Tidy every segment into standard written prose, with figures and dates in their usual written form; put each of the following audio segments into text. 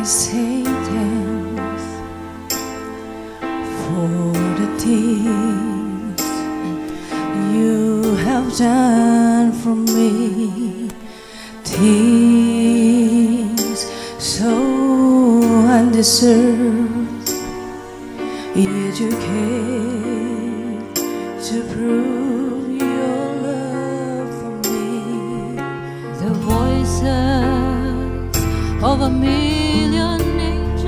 say thanks for the things you have done for me, things so undeserved, yet you came to prove your love for me. The voices of a million angels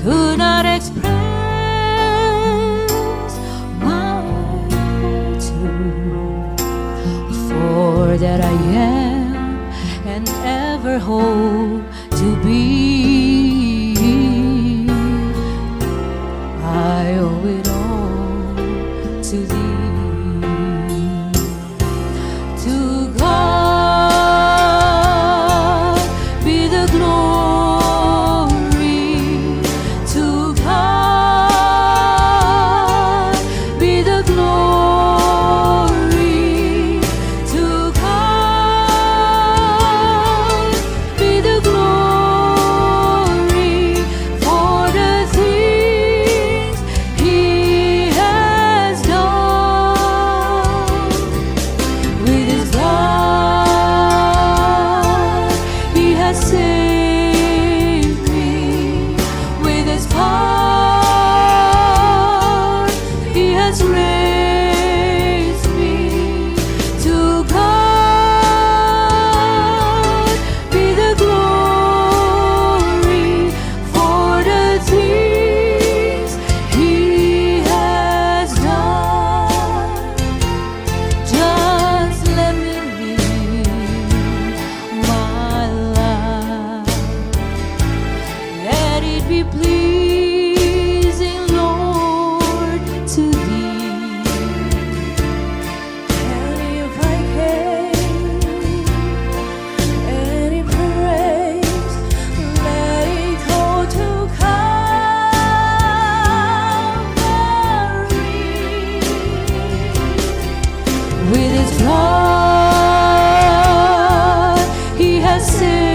could not express my gratitude for that I am and ever hope to be. I owe it all to thee. To God be the glory. To God be the glory. To God be the glory for the things He has done. With His blood He has saved me. With His power He has raised me. To God be the glory for the things He has done. Just let me live my life. Let it be pleasing, Lord, to Thee. And if I can, any praise, let it go to Calvary. With His blood He has saved